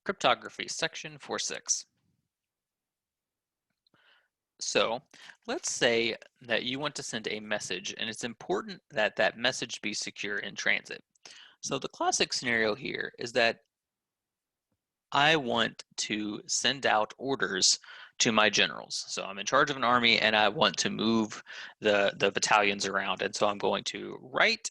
Cryptography, section 4.6. So let's say that you want to send a message and it's important that that message be secure in transit. So the classic scenario here is that I want to send out orders to my generals. So I'm in charge of an army and I want to move the battalions around. And so I'm going to write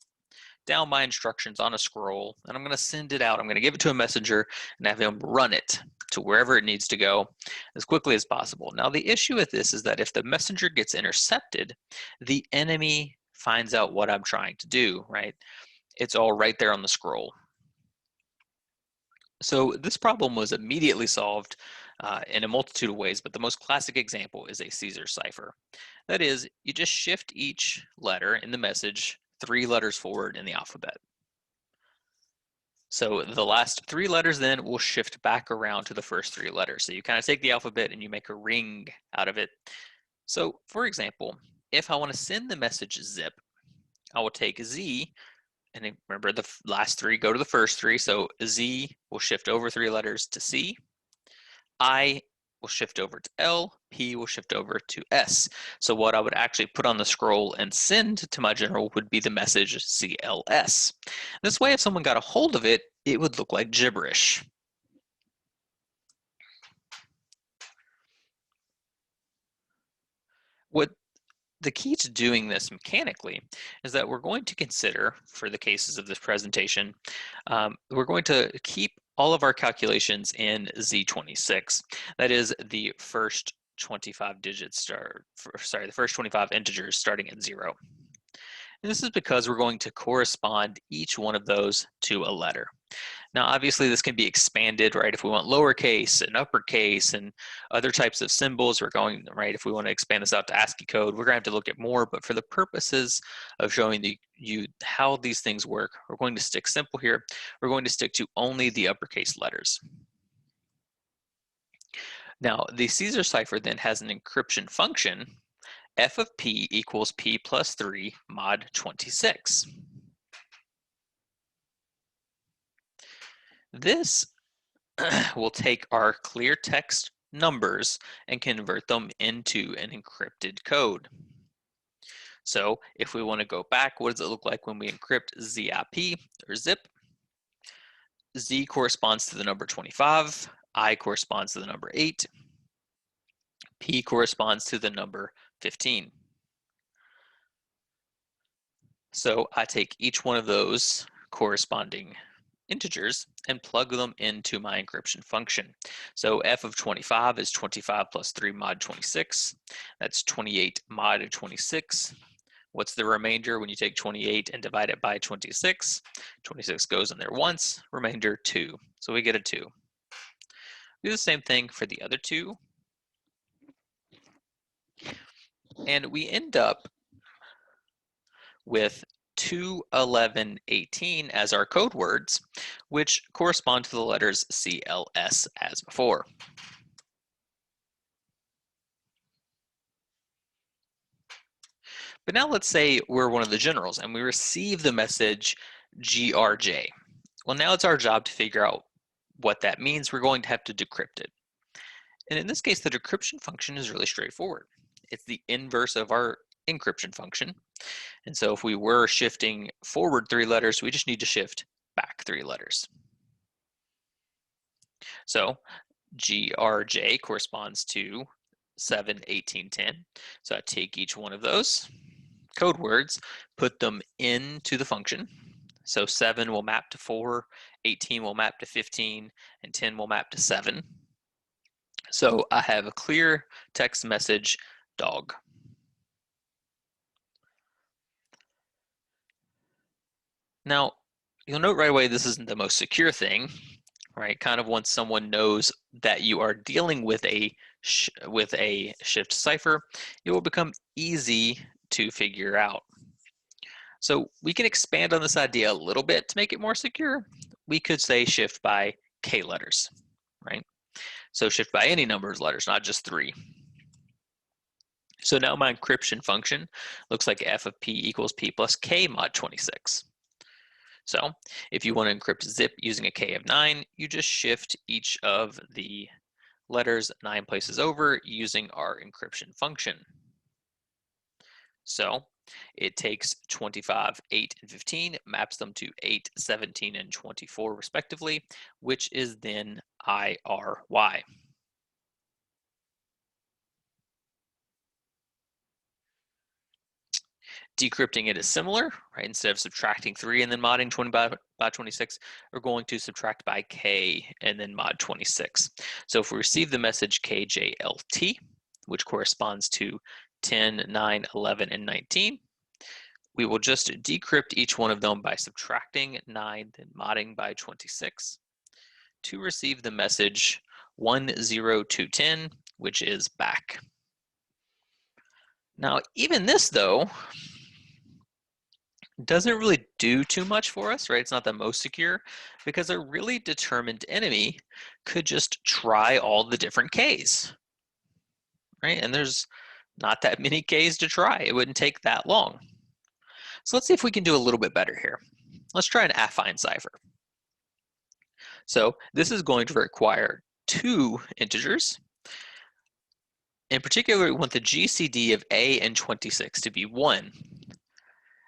down my instructions on a scroll and I'm going to send it out. I'm going to give it to a messenger and have him run it to wherever it needs to go as quickly as possible. Now the issue with this is that if the messenger gets intercepted, the enemy finds out what I'm trying to do, right? It's all right there on the scroll. So this problem was immediately solved in a multitude of ways, but the most classic example is a Caesar cipher. That is, you just shift each letter in the message 3 letters forward in the alphabet. So the last 3 letters then will shift back around to the first 3 letters. So you kind of take the alphabet and you make a ring out of it. So for example, if I want to send the message zip, I will take Z, and remember the last 3 go to the first 3. So Z will shift over 3 letters to C. I will shift over to L, P will shift over to S. So what I would actually put on the scroll and send to my general would be the message CLS. This way, if someone got a hold of it, it would look like gibberish. What the key to doing this mechanically is that we're going to consider, for the cases of this presentation, we're going to keep all of our calculations in Z26. That is the first 25 digits the first 25 integers starting at 0. And this is because we're going to correspond each one of those to a letter. Now, obviously, this can be expanded, right? If we want lowercase and uppercase and other types of symbols, we're going, right? If we want to expand this out to ASCII code, we're going to have to look at more. But for the purposes of showing you how these things work, we're going to stick simple here. We're going to stick to only the uppercase letters. Now, the Caesar cipher then has an encryption function, f of p equals p plus 3 mod 26. This will take our clear text numbers and convert them into an encrypted code. So if we want to go back, what does it look like when we encrypt ZIP or zip? Z corresponds to the number 25, I corresponds to the number 8, P corresponds to the number 15. So I take each one of those corresponding integers and plug them into my encryption function. So f of 25 is 25 plus 3 mod 26. That's 28 mod of 26. What's the remainder when you take 28 and divide it by 26? 26 goes in there once, remainder 2. So we get a 2. Do the same thing for the other 2. And we end up with 2, 11, 18 as our code words, which correspond to the letters CLS as before. But now let's say we're one of the generals and we receive the message GRJ. Well, now it's our job to figure out what that means. We're going to have to decrypt it. And in this case, the decryption function is really straightforward. It's the inverse of our encryption function. And so if we were shifting forward 3 letters, we just need to shift back 3 letters. So GRJ corresponds to 7, 18, 10. So I take each one of those code words, put them into the function. So 7 will map to 4, 18 will map to 15, and 10 will map to 7. So I have a clear text message, dog. Now, you'll note right away this isn't the most secure thing, right? Kind of once someone knows that you are dealing with a shift cipher, it will become easy to figure out. So we can expand on this idea a little bit to make it more secure. We could say shift by K letters, right? So shift by any number of letters, not just 3. So now my encryption function looks like f of p equals p plus k mod 26. So if you want to encrypt zip using a K of 9, you just shift each of the letters 9 places over using our encryption function. So it takes 25, 8, and 15, maps them to 8, 17, and 24 respectively, which is then IRY. Decrypting it is similar, right? Instead of subtracting 3 and then modding 20 by 26, we're going to subtract by K and then mod 26. So if we receive the message KJLT, which corresponds to 10, 9, 11, and 19, we will just decrypt each one of them by subtracting 9, then modding by 26 to receive the message 10210, which is back. Now, even this, though, doesn't really do too much for us, right? It's not the most secure because a really determined enemy could just try all the different Ks, right? And there's not that many Ks to try. It wouldn't take that long. So let's see if we can do a little bit better here. Let's try an affine cipher. So this is going to require 2 integers. In particular, we want the GCD of A and 26 to be 1.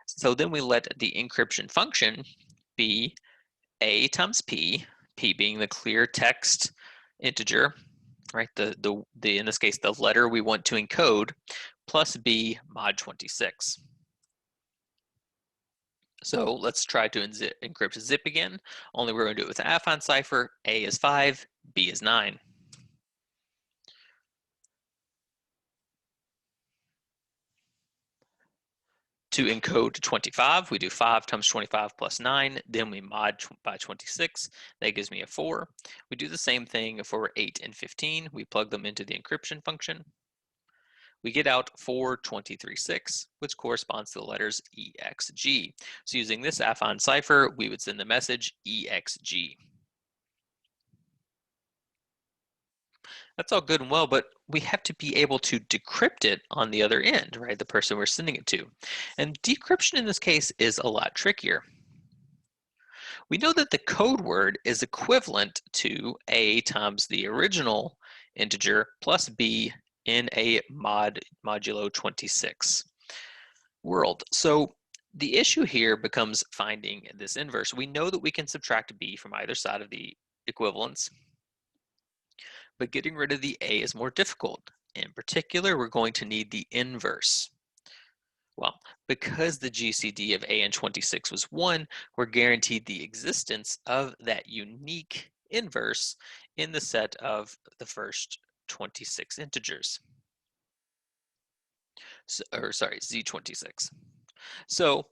So then we let the encryption function be A times P, P being the clear text integer, right? In this case, the letter we want to encode, plus B mod 26. So let's try to encrypt zip again, only we're going to do it with an affine cipher. A is 5, B is 9. To encode 25, we do 5 times 25 plus 9, then we mod by 26. That gives me a 4. We do the same thing for 8 and 15. We plug them into the encryption function. We get out 4236, which corresponds to the letters EXG. So using this affine cipher, we would send the message EXG. That's all good and well, but we have to be able to decrypt it on the other end, right? The person we're sending it to. And decryption in this case is a lot trickier. We know that the code word is equivalent to A times the original integer plus B in a modulo 26 world. So the issue here becomes finding this inverse. We know that we can subtract B from either side of the equivalence, but getting rid of the A is more difficult. In particular, we're going to need the inverse. Well, because the GCD of A and 26 was 1, we're guaranteed the existence of that unique inverse in the set of the first 26 integers. Z26. So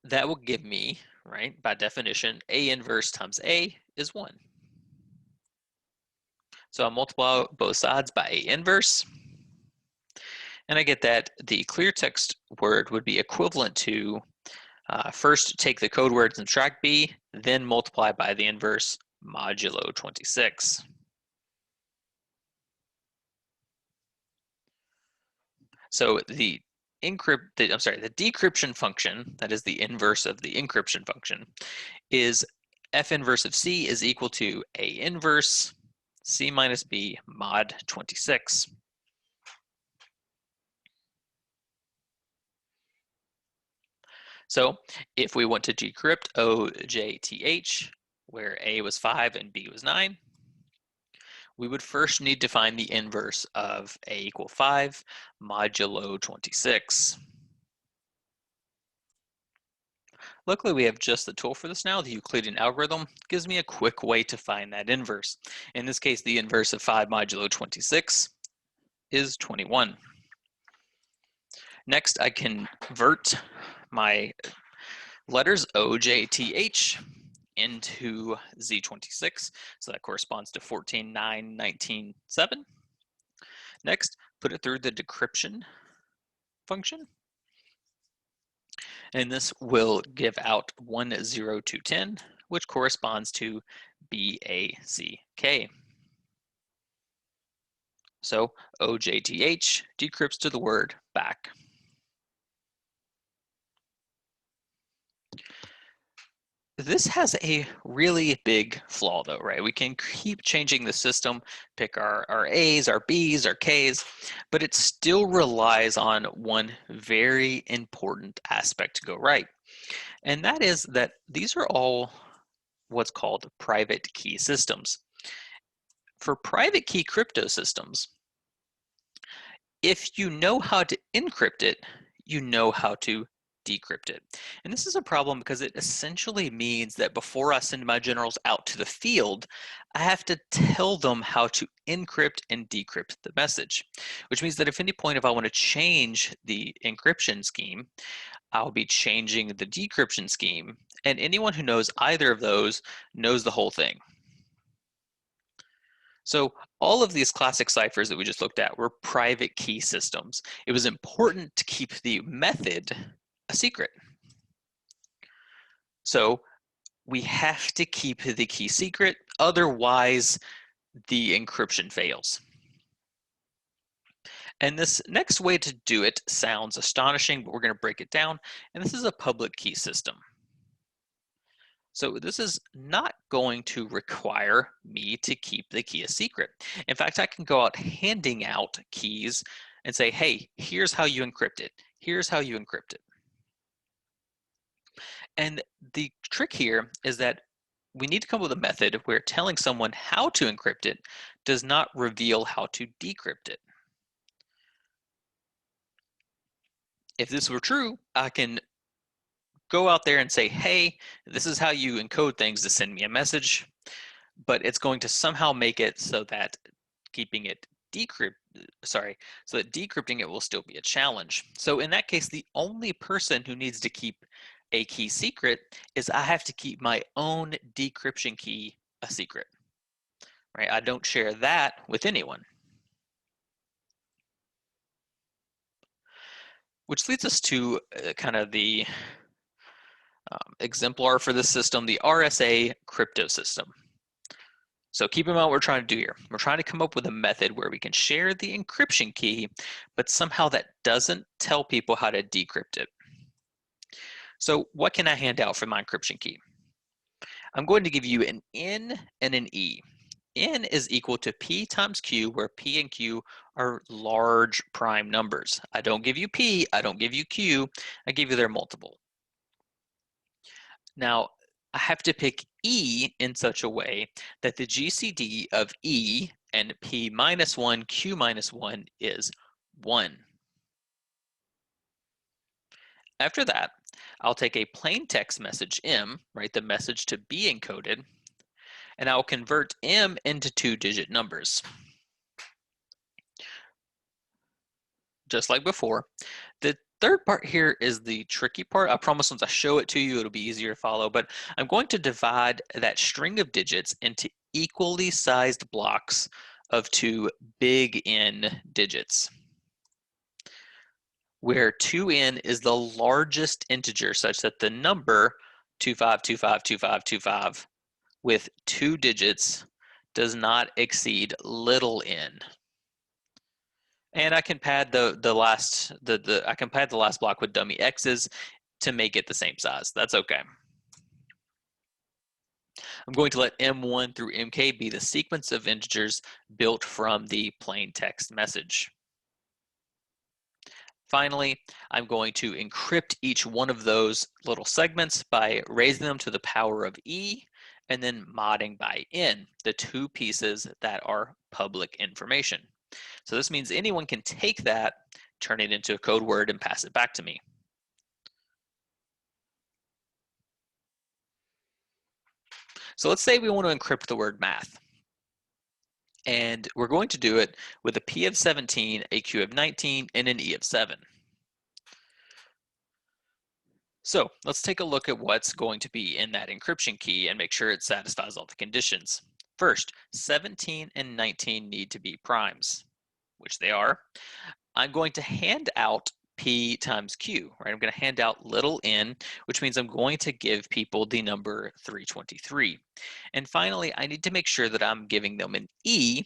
that will give me, right, by definition, A inverse times A is 1. So I'll multiply both sides by A inverse. And I get that the clear text word would be equivalent to first take the code word and subtract B, then multiply by the inverse modulo 26. So the decryption function, that is the inverse of the encryption function, is F inverse of C is equal to A inverse C minus B mod 26. So if we want to decrypt OJTH, where A was 5 and B was 9, we would first need to find the inverse of A equal 5 modulo 26. Luckily, we have just the tool for this now. The Euclidean algorithm gives me a quick way to find that inverse. In this case, the inverse of 5 modulo 26 is 21. Next, I convert my letters OJTH into Z26. So that corresponds to 14, 9, 19, 7. Next, put it through the decryption function. And this will give out 10210, which corresponds to BACK. So OJTH decrypts to the word back. This has a really big flaw though, right? We can keep changing the system, pick our A's, our B's, our K's, but it still relies on one very important aspect to go right. And that is that these are all what's called private key systems. For private key crypto systems, if you know how to encrypt it, you know how to decrypt it. And this is a problem because it essentially means that before I send my generals out to the field, I have to tell them how to encrypt and decrypt the message, which means that if any point if I want to change the encryption scheme, I'll be changing the decryption scheme. And anyone who knows either of those knows the whole thing. So all of these classic ciphers that we just looked at were private key systems. It was important to keep the method a secret. So we have to keep the key secret, otherwise the encryption fails. And this next way to do it sounds astonishing, but we're going to break it down. And this is a public key system. So this is not going to require me to keep the key a secret. In fact, I can go out handing out keys and say, hey, here's how you encrypt it. Here's how you encrypt it. And the trick here is that we need to come up with a method where telling someone how to encrypt it does not reveal how to decrypt it. If this were true, I can go out there and say, hey, this is how you encode things to send me a message, but it's going to somehow make it so that keeping it so that decrypting it will still be a challenge. So in that case, the only person who needs to keep a key secret is I have to keep my own decryption key a secret, right? I don't share that with anyone. Which leads us to kind of the exemplar for this system, the RSA crypto system. So keep in mind what we're trying to do here. We're trying to come up with a method where we can share the encryption key, but somehow that doesn't tell people how to decrypt it. So what can I hand out for my encryption key? I'm going to give you an N and an E. N is equal to P times Q, where P and Q are large prime numbers. I don't give you P, I don't give you Q, I give you their multiple. Now, I have to pick E in such a way that the GCD of E and P minus 1, Q minus 1 is 1. After that, I'll take a plain text message M, right, the message to be encoded, and I'll convert M into 2-digit numbers. Just like before. The third part here is the tricky part. I promise once I show it to you, it'll be easier to follow, but I'm going to divide that string of digits into equally sized blocks of 2 big N digits, where 2N is the largest integer such that the number 25252525 with 2 digits does not exceed little n. And I can pad the last block with dummy x's to make it the same size. That's okay. I'm going to let M1 through MK be the sequence of integers built from the plain text message. Finally, I'm going to encrypt each one of those little segments by raising them to the power of E and then modding by N, the two pieces that are public information. So this means anyone can take that, turn it into a code word, and pass it back to me. So let's say we want to encrypt the word math. And we're going to do it with a P of 17, a Q of 19, and an E of 7. So let's take a look at what's going to be in that encryption key and make sure it satisfies all the conditions. First, 17 and 19 need to be primes, which they are. I'm going to hand out P times Q, right? I'm going to hand out little n, which means I'm going to give people the number 323. And finally, I need to make sure that I'm giving them an E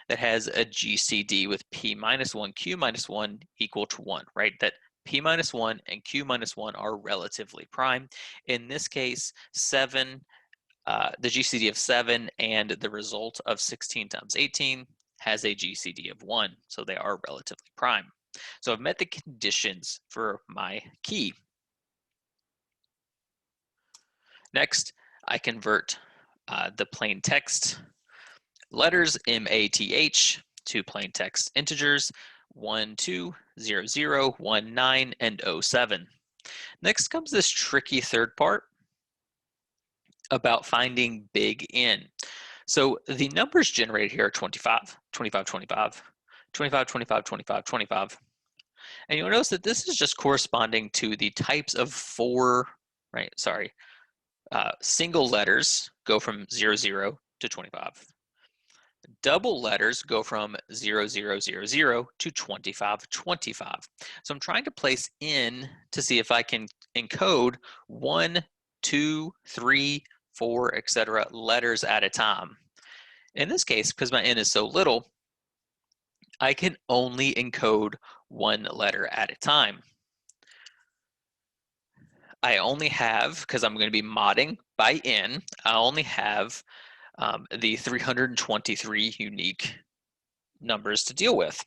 that has a GCD with P minus 1, Q minus 1 equal to 1, right? That P minus 1 and Q minus 1 are relatively prime. In this case, 7, the GCD of 7 and the result of 16 times 18 has a GCD of 1, so they are relatively prime. So I've met the conditions for my key. Next, I convert the plain text letters MATH to plain text integers 1, 2, 0, 0, 1, 9, and 07. Next comes this tricky third part about finding big N. So the numbers generated here are 25, 25, 25, 25, 25, 25, 25. And you'll notice that this is just corresponding to the types of single letters go from 0, 0 to 25. Double letters go from 0, 0, 0, 0 to 25, 25. So I'm trying to place in to see if I can encode 1, 2, 3, 4, etc. letters at a time. In this case, because my N is so little, I can only encode one letter at a time. I only have, because I'm going to be modding by N, I only have the 323 unique numbers to deal with.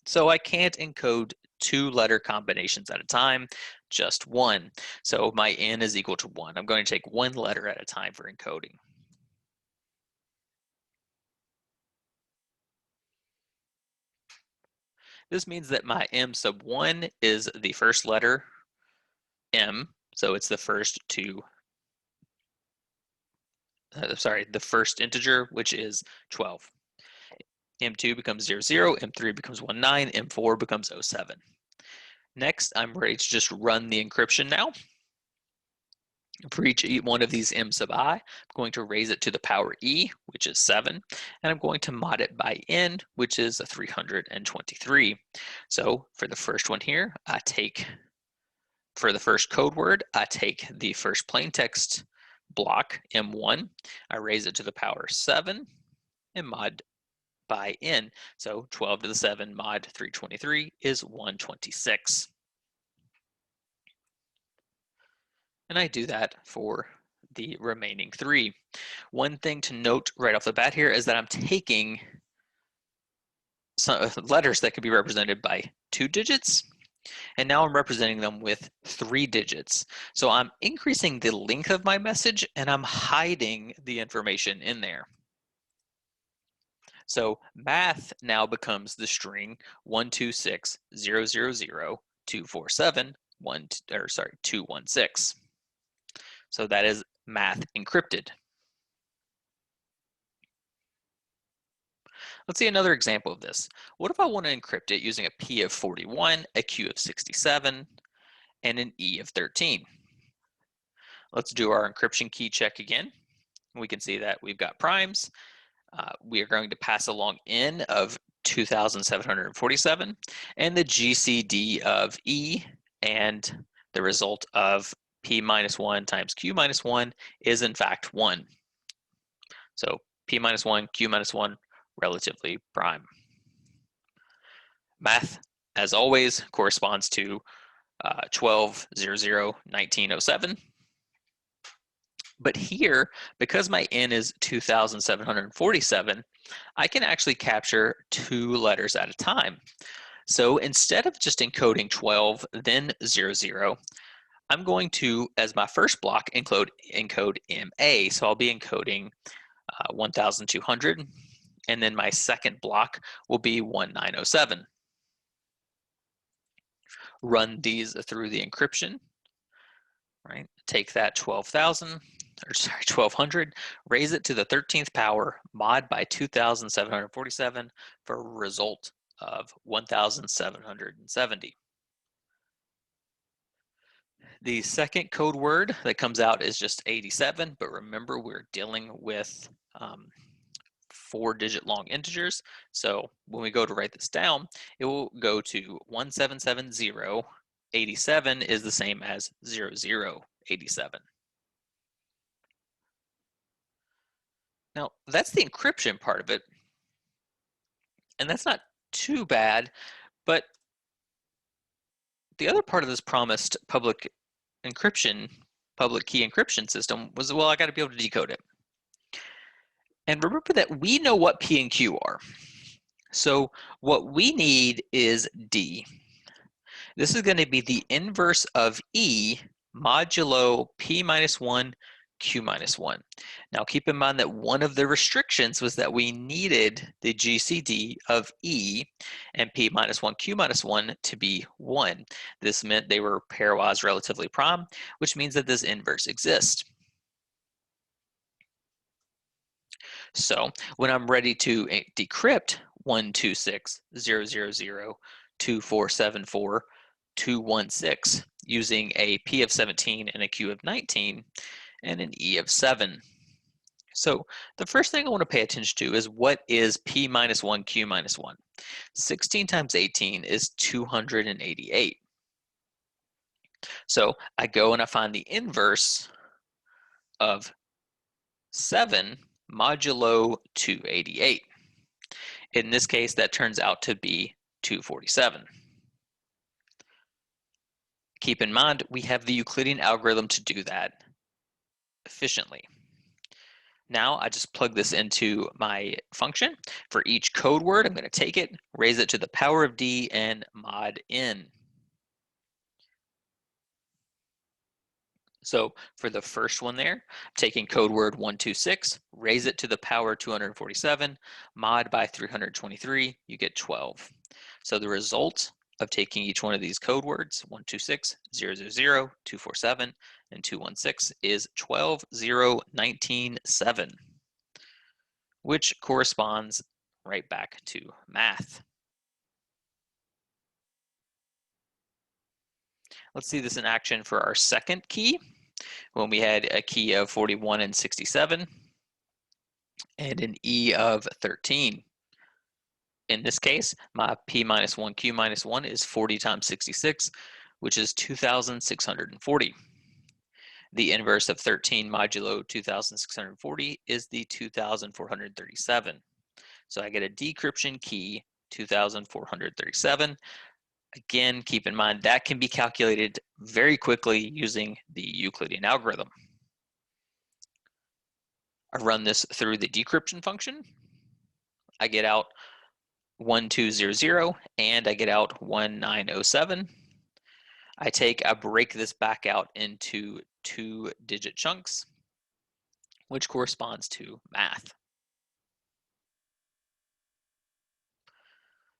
So I can't encode 2 letter combinations at a time, just 1. So my N is equal to 1. I'm going to take 1 letter at a time for encoding. This means that my M sub 1 is the first letter M, so it's the first the first integer, which is 12. M2 becomes 0, 0, M3 becomes 1, 9, M4 becomes 07. Next, I'm ready to just run the encryption now. For each one of these M sub I, I'm going to raise it to the power E, which is 7, and I'm going to mod it by N, which is a 323. So for the first one here, for the first code word, I take the first plain text block, M1, I raise it to the power 7, and mod by N. So 12 to the 7 mod 323 is 126. And I do that for the remaining 3. One thing to note right off the bat here is that I'm taking some letters that could be represented by 2 digits, and now I'm representing them with 3 digits. So I'm increasing the length of my message, and I'm hiding the information in there. So math now becomes the string 126.000.247.216. So that is math encrypted. Let's see another example of this. What if I want to encrypt it using a P of 41, a Q of 67, and an E of 13? Let's do our encryption key check again. We can see that we've got primes. We are going to pass along N of 2,747 and the GCD of E, and the result of P minus 1 times Q minus 1 is in fact 1. So P minus 1, Q minus 1, relatively prime. Math, as always, corresponds to 12/00/1907. But here, because my N is 2,747, I can actually capture 2 letters at a time. So instead of just encoding 12, then 00, I'm going to, as my first block, encode MA. So I'll be encoding 1,200, and then my second block will be 1907. Run these through the encryption, right? Take that 1200, raise it to the 13th power, mod by 2,747 for a result of 1,770. The second code word that comes out is just 87, but remember we're dealing with 4-digit long integers. So when we go to write this down, it will go to 1770. 87 is the same as 0087. Now that's the encryption part of it, and that's not too bad, but the other part of this promised public encryption, public key encryption system was, well, I got to be able to decode it. And remember that we know what P and Q are. So what we need is D. This is going to be the inverse of E modulo P minus 1, Q minus 1. Now keep in mind that one of the restrictions was that we needed the GCD of E and P minus 1, Q minus 1 to be 1. This meant they were pairwise relatively prime, which means that this inverse exists. So when I'm ready to decrypt 126.000.2474.216 using a P of 17 and a Q of 19 and an E of 7. So the first thing I want to pay attention to is what is P minus 1, Q minus 1. 16 times 18 is 288. So I go and I find the inverse of 7 modulo 288. In this case, that turns out to be 247. Keep in mind, we have the Euclidean algorithm to do that efficiently. Now I just plug this into my function. For each code word, I'm going to take it, raise it to the power of D, and mod n. So for the first one there, I'm taking code word 126, raise it to the power 247, mod by 323, you get 12. So the result of taking each one of these code words, 126, 000, 247, and 216 is 12,019,7, which corresponds right back to math. Let's see this in action for our second key, when we had a key of 41 and 67 and an E of 13. In this case, my P minus 1, Q minus 1 is 40 times 66, which is 2,640. The inverse of 13 modulo 2,640 is the 2,437. So I get a decryption key 2,437. Again, keep in mind that can be calculated very quickly using the Euclidean algorithm. I run this through the decryption function. I get out 1200 and I get out 1907. I break this back out into 2-digit chunks, which corresponds to math.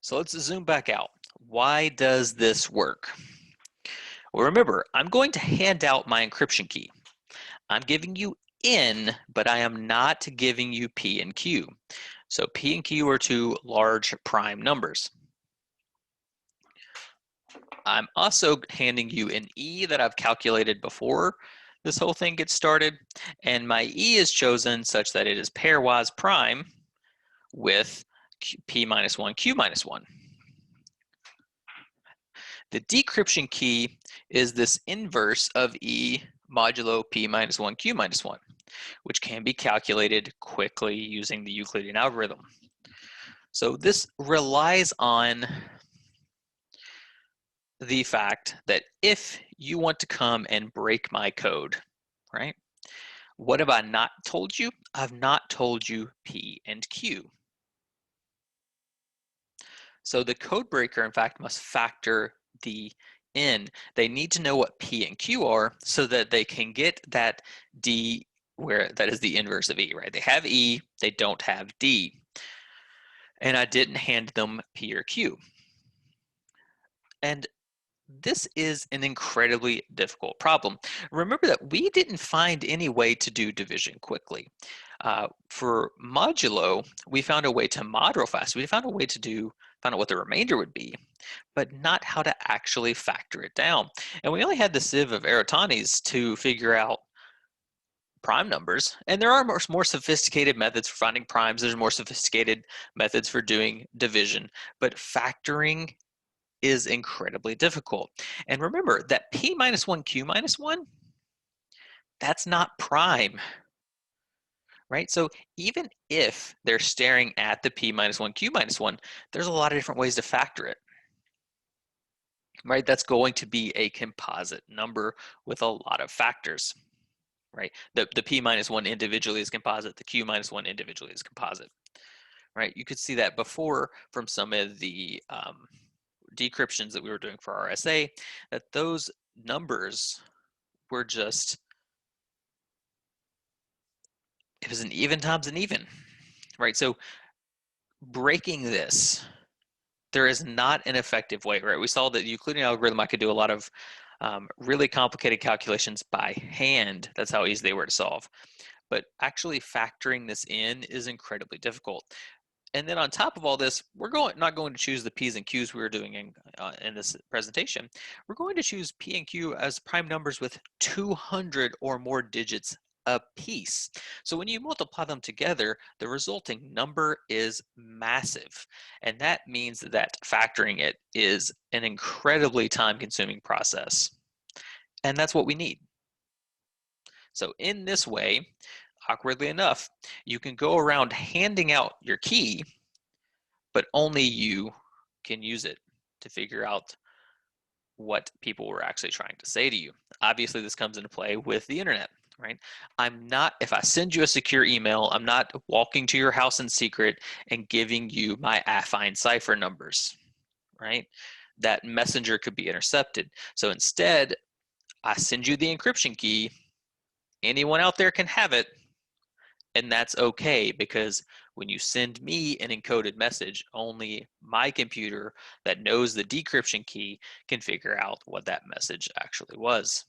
So let's zoom back out. Why does this work? Well, remember, I'm going to hand out my encryption key. I'm giving you N, but I am not giving you P and Q. So P and Q are two large prime numbers. I'm also handing you an E that I've calculated before this whole thing gets started, and my E is chosen such that it is pairwise prime with P minus 1, Q minus 1. The decryption key is this inverse of E modulo P minus 1, Q minus 1, which can be calculated quickly using the Euclidean algorithm. So this relies on the fact that if you want to come and break my code, right? What have I not told you? I've not told you P and Q. So the code breaker, in fact, must factor the in. They need to know what P and Q are so that they can get that D where that is the inverse of E, right? They have E, they don't have D. And I didn't hand them P or Q. And this is an incredibly difficult problem. Remember that we didn't find any way to do division quickly. For modulo, we found a way to mod real fast. We found a way to find out what the remainder would be, but not how to actually factor it down. And we only had the sieve of Eratosthenes to figure out prime numbers. And there are more sophisticated methods for finding primes. There's more sophisticated methods for doing division, but factoring is incredibly difficult. And remember that P minus 1, Q minus 1, that's not prime, right? So even if they're staring at the P minus 1, Q minus 1, there's a lot of different ways to factor it. right? That's going to be a composite number with a lot of factors, right? The p minus 1 individually is composite, the q minus 1 individually is composite, right? You could see that before from some of the decryptions that we were doing for RSA, that those numbers were just, it was an even times an even, right? So breaking this, there is not an effective way, right? We saw that the Euclidean algorithm, I could do a lot of really complicated calculations by hand. That's how easy they were to solve. But actually factoring this in is incredibly difficult. And then on top of all this, we're not going to choose the P's and Q's we were doing in this presentation. We're going to choose P and Q as prime numbers with 200 or more digits a piece. So when you multiply them together, the resulting number is massive. And that means that factoring it is an incredibly time-consuming process. And that's what we need. So in this way, awkwardly enough, you can go around handing out your key, but only you can use it to figure out what people were actually trying to say to you. Obviously, this comes into play with the internet, right? If I send you a secure email, I'm not walking to your house in secret and giving you my affine cipher numbers, right? That messenger could be intercepted. So instead, I send you the encryption key. Anyone out there can have it, and that's okay, because when you send me an encoded message, only my computer that knows the decryption key can figure out what that message actually was.